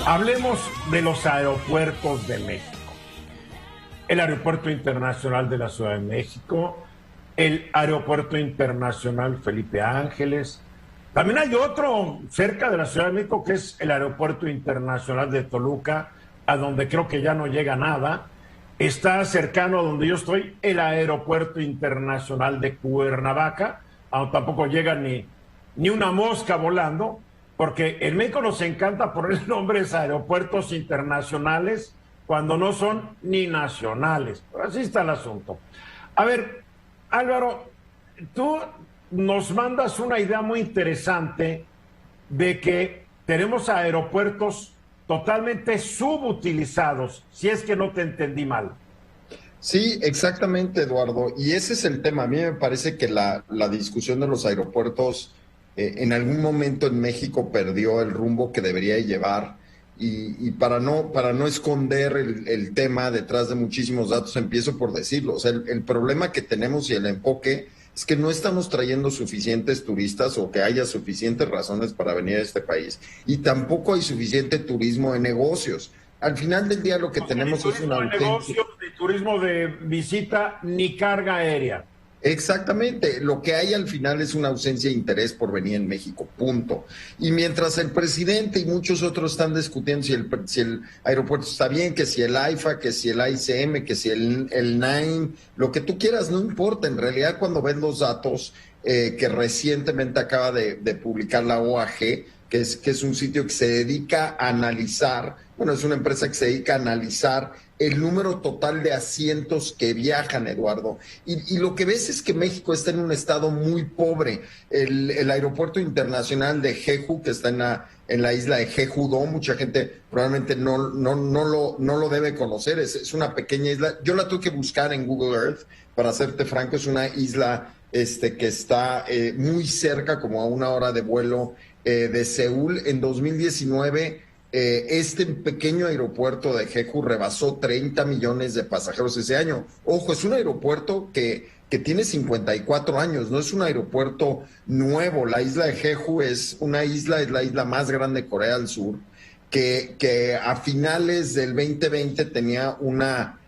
Hablemos de los aeropuertos de México. El Aeropuerto Internacional de la Ciudad de México, el Aeropuerto Internacional Felipe Ángeles. También hay otro cerca de la Ciudad de México que es el Aeropuerto Internacional de Toluca, a donde creo que ya no llega nada. Está cercano a donde yo estoy el Aeropuerto Internacional de Cuernavaca, aunque tampoco llega ni una mosca volando, porque en México nos encanta poner nombres a aeropuertos internacionales cuando no son ni nacionales. Pero así está el asunto. A ver, Álvaro, tú nos mandas una idea muy interesante de que tenemos aeropuertos totalmente subutilizados, si es que no te entendí mal. Sí, exactamente, Eduardo. Y ese es el tema. A mí me parece que la discusión de los aeropuertos en algún momento en México perdió el rumbo que debería llevar. Y para no esconder el tema detrás de muchísimos datos, empiezo por decirlo. O sea, el problema que tenemos y el enfoque es que no estamos trayendo suficientes turistas o que haya suficientes razones para venir a este país. Y tampoco hay suficiente turismo en negocios. Al final del día lo que tenemos es una auténtica... negocios, ni turismo de visita, ni carga aérea. Exactamente, lo que hay al final es una ausencia de interés por venir en México, punto. Y mientras el presidente y muchos otros están discutiendo si el aeropuerto está bien, que si el AIFA, que si el AICM, que si el NAIM, lo que tú quieras, no importa. En realidad, cuando ves los datos que recientemente acaba de publicar la OAG, que es un sitio que se dedica a analizar, bueno, es una empresa que se dedica a analizar el número total de asientos que viajan, Eduardo. Y lo que ves es que México está en un estado muy pobre. El aeropuerto internacional de Jeju, que está en la isla de Jeju-do, mucha gente probablemente no lo debe conocer, es una pequeña isla. Yo la tuve que buscar en Google Earth, para serte franco, es una isla que está muy cerca, como a 1 hora de vuelo de Seúl. En 2019, este pequeño aeropuerto de Jeju rebasó 30 millones de pasajeros ese año. Ojo, es un aeropuerto que tiene 54 años, no es un aeropuerto nuevo. La isla de Jeju es la isla más grande de Corea del Sur, que a finales del 2020 tenía una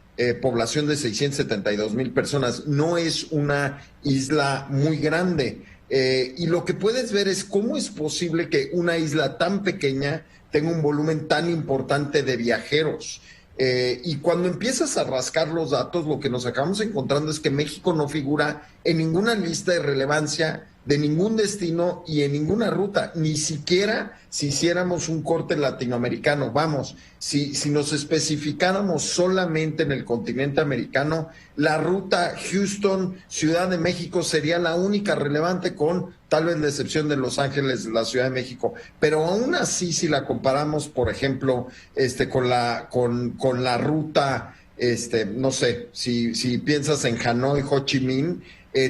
población de 672,000 personas. No es una isla muy grande. Y lo que puedes ver es cómo es posible que una isla tan pequeña tenga un volumen tan importante de viajeros. Y cuando empiezas a rascar los datos, lo que nos acabamos encontrando es que México no figura en ninguna lista de relevancia de ningún destino y en ninguna ruta, ni siquiera si hiciéramos un corte latinoamericano. Vamos, si nos especificáramos solamente en el continente americano, la ruta Houston, Ciudad de México sería la única relevante, con tal vez la excepción de Los Ángeles, la Ciudad de México. Pero aún así, si la comparamos, por ejemplo, con la ruta, no sé, si piensas en Hanoi, Ho Chi Minh,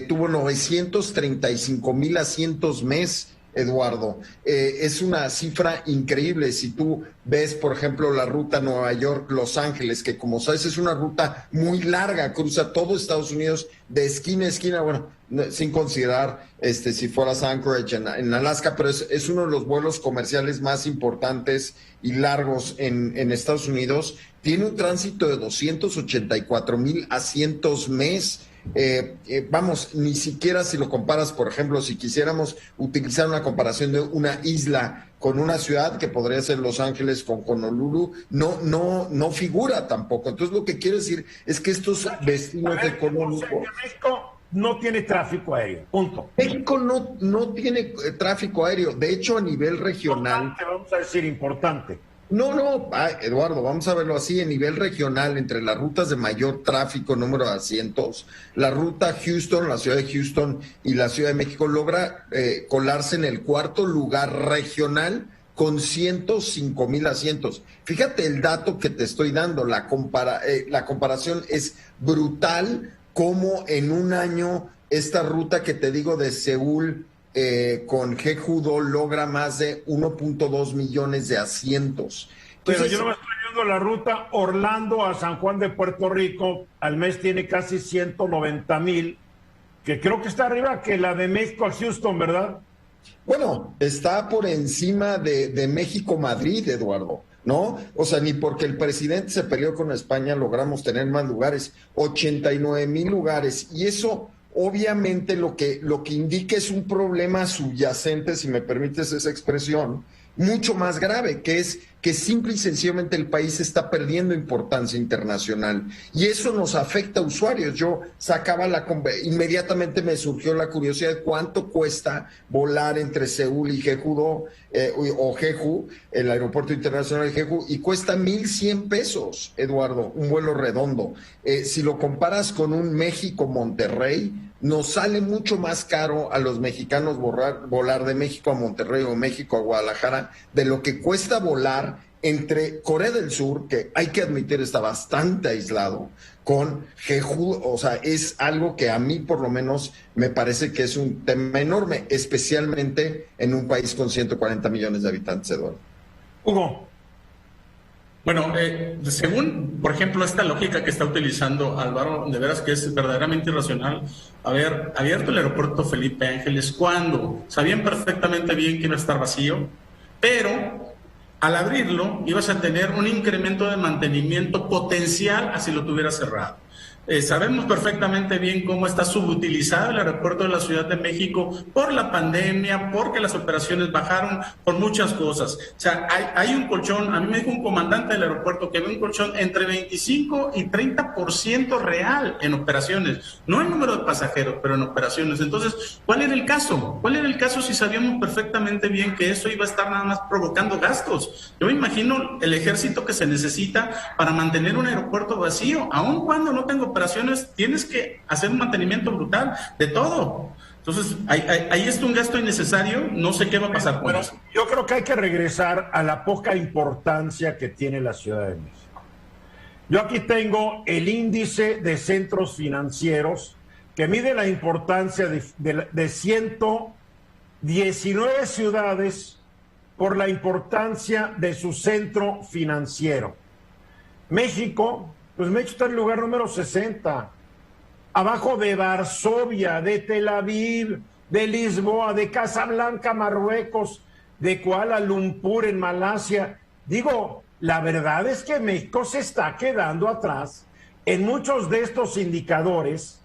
tuvo 935,000 asientos mes, Eduardo. Es una cifra increíble. Si tú ves, por ejemplo, la ruta Nueva York-Los Ángeles, que como sabes es una ruta muy larga, cruza todo Estados Unidos de esquina a esquina, bueno, sin considerar si fueras Anchorage en Alaska, pero es uno de los vuelos comerciales más importantes y largos en Estados Unidos. Tiene un tránsito de 284,000 asientos mes. Vamos, ni siquiera si lo comparas, por ejemplo, si quisiéramos utilizar una comparación de una isla con una ciudad, que podría ser Los Ángeles con Honolulu, no figura tampoco. Entonces, lo que quiero decir es que estos destinos económicos... México no tiene tráfico aéreo, punto. México no tiene tráfico aéreo. De hecho, a nivel regional... Importante, vamos a decir importante. No, Eduardo, vamos a verlo así. En nivel regional, entre las rutas de mayor tráfico, número de asientos, la ruta Houston, la ciudad de Houston y la Ciudad de México logra colarse en el 4º lugar regional con 105,000 asientos. Fíjate el dato que te estoy dando, la comparación es brutal, como en un año esta ruta que te digo de Seúl con Jeju-do logra más de 1.2 millones de asientos. Entonces, pero yo no me estoy viendo la ruta Orlando a San Juan de Puerto Rico, al mes tiene casi 190,000, que creo que está arriba que la de México a Houston, ¿verdad? Bueno, está por encima de México-Madrid, Eduardo. ¿no? O sea, ni porque el presidente se peleó con España logramos tener más lugares, 89,000 lugares, y eso obviamente lo que indica es un problema subyacente, si me permites esa expresión, mucho más grave, que es que simple y sencillamente el país está perdiendo importancia internacional y eso nos afecta a usuarios. Yo sacaba inmediatamente me surgió la curiosidad de cuánto cuesta volar entre Seúl y Jeju o Jeju, el aeropuerto internacional de Jeju, y cuesta 1,100 pesos, Eduardo, un vuelo redondo. Si lo comparas con un México-Monterrey, nos sale mucho más caro a los mexicanos volar de México a Monterrey o México a Guadalajara de lo que cuesta volar entre Corea del Sur, que hay que admitir está bastante aislado, con Jeju. O sea, es algo que a mí por lo menos me parece que es un tema enorme, especialmente en un país con 140 millones de habitantes, Eduardo. Hugo. Bueno, según, por ejemplo, esta lógica que está utilizando Álvaro, de veras que es verdaderamente irracional haber abierto el aeropuerto Felipe Ángeles cuando sabían perfectamente bien que iba a estar vacío, pero al abrirlo ibas a tener un incremento de mantenimiento potencial así lo tuvieras cerrado. Sabemos perfectamente bien cómo está subutilizado el aeropuerto de la Ciudad de México por la pandemia, porque las operaciones bajaron, por muchas cosas. O sea, hay un colchón, a mí me dijo un comandante del aeropuerto que ve un colchón entre 25 y 30% real en operaciones, no en número de pasajeros, pero en operaciones. Entonces, ¿cuál era el caso? ¿Cuál era el caso si sabíamos perfectamente bien que eso iba a estar nada más provocando gastos? Yo me imagino el ejército que se necesita para mantener un aeropuerto vacío, aun cuando no tengo operaciones, tienes que hacer un mantenimiento brutal de todo. Entonces, ahí está un gasto innecesario, no sé qué va a pasar con eso. Yo creo que hay que regresar a la poca importancia que tiene la Ciudad de México. Yo aquí tengo el índice de centros financieros que mide la importancia de 119 ciudades por la importancia de su centro financiero. México, pues México está en el lugar número 60, abajo de Varsovia, de Tel Aviv, de Lisboa, de Casablanca, Marruecos, de Kuala Lumpur en Malasia. Digo, la verdad es que México se está quedando atrás en muchos de estos indicadores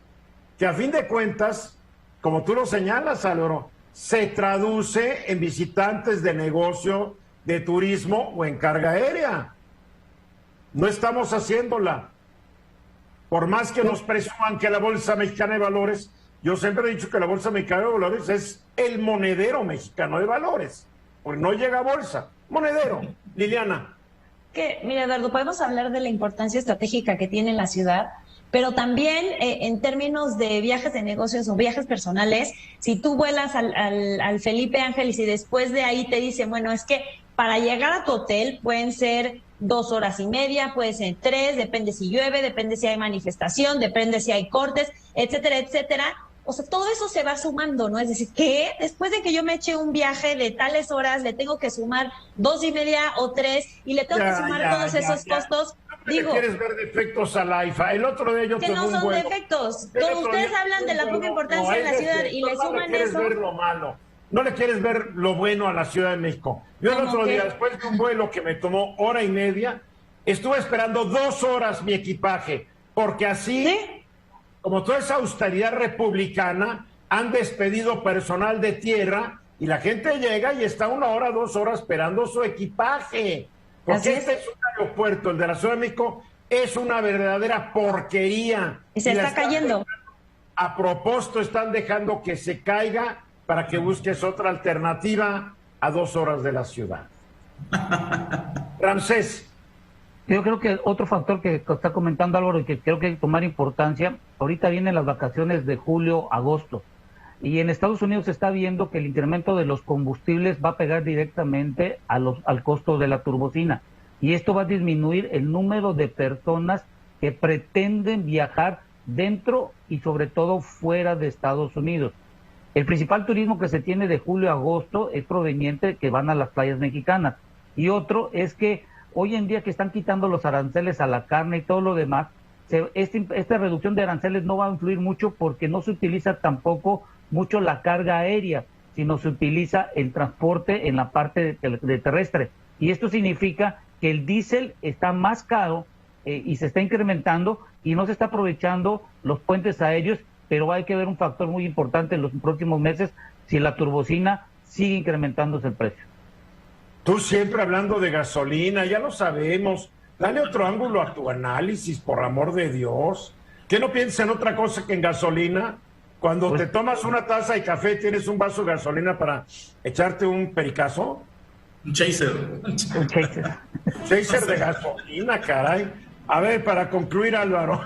que a fin de cuentas, como tú lo señalas, Álvaro, se traduce en visitantes de negocio, de turismo o en carga aérea. No estamos haciéndola. Por más que nos presuman que la Bolsa Mexicana de Valores, yo siempre he dicho que la Bolsa Mexicana de Valores es el monedero mexicano de valores. Pues no llega a bolsa, monedero. Liliana. Mira, Eduardo, podemos hablar de la importancia estratégica que tiene la ciudad, pero también en términos de viajes de negocios o viajes personales, si tú vuelas al Felipe Ángeles y después de ahí te dicen, bueno, es que para llegar a tu hotel pueden ser 2 horas y media, puede ser 3, depende si llueve, depende si hay manifestación, depende si hay cortes, etcétera, etcétera. O sea, todo eso se va sumando, ¿no? Es decir, que después de que yo me eche un viaje de tales horas, le tengo que sumar 2 y media o 3 y le tengo que sumar todos esos costos. Digo, ¿quieres ver defectos a la IFA? El otro de ellos que no son defectos. Todos ustedes hablan de la poca importancia de la ciudad y le suman eso. Ver lo malo. No le quieres ver lo bueno a la Ciudad de México. Yo el otro día, después de un vuelo que me tomó 1 hora y media, estuve esperando 2 horas mi equipaje, porque así, ¿sí? Como toda esa austeridad republicana, han despedido personal de tierra y la gente llega y está 1 hora, 2 horas esperando su equipaje. Porque este es un aeropuerto, el de la Ciudad de México, es una verdadera porquería. Y se está cayendo. A propósito, están dejando que se caiga para que busques otra alternativa a 2 horas de la ciudad. Ramsés. Yo creo que otro factor que está comentando Álvaro y que creo que hay que tomar importancia, ahorita vienen las vacaciones de julio, agosto, y en Estados Unidos se está viendo que el incremento de los combustibles va a pegar directamente al costo de la turbocina, y esto va a disminuir el número de personas que pretenden viajar dentro y sobre todo fuera de Estados Unidos. El principal turismo que se tiene de julio a agosto es proveniente que van a las playas mexicanas, y otro es que hoy en día que están quitando los aranceles a la carne y todo lo demás, esta reducción de aranceles no va a influir mucho porque no se utiliza tampoco mucho la carga aérea, sino se utiliza el transporte en la parte de terrestre. Y esto significa que el diésel está más caro y se está incrementando y no se está aprovechando los puentes aéreos, pero hay que ver un factor muy importante en los próximos meses si la turbocina sigue incrementándose el precio. Tú siempre hablando de gasolina, ya lo sabemos. Dale otro ángulo a tu análisis, por amor de Dios. ¿Qué no piensas en otra cosa que en gasolina? Cuando te tomas una taza de café, ¿tienes un vaso de gasolina para echarte un pericazo? Un chaser. Un chaser. Chaser de gasolina, caray. A ver, para concluir, Álvaro.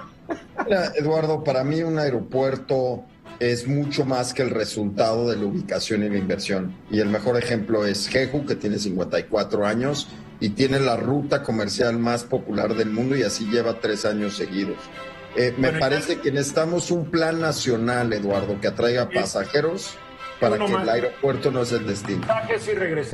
Mira, Eduardo, para mí un aeropuerto es mucho más que el resultado de la ubicación y la inversión. Y el mejor ejemplo es Jeju, que tiene 54 años y tiene la ruta comercial más popular del mundo y así lleva 3 años seguidos. Me parece que necesitamos un plan nacional, Eduardo, que atraiga pasajeros para que el aeropuerto no sea el destino. Que sí regresa.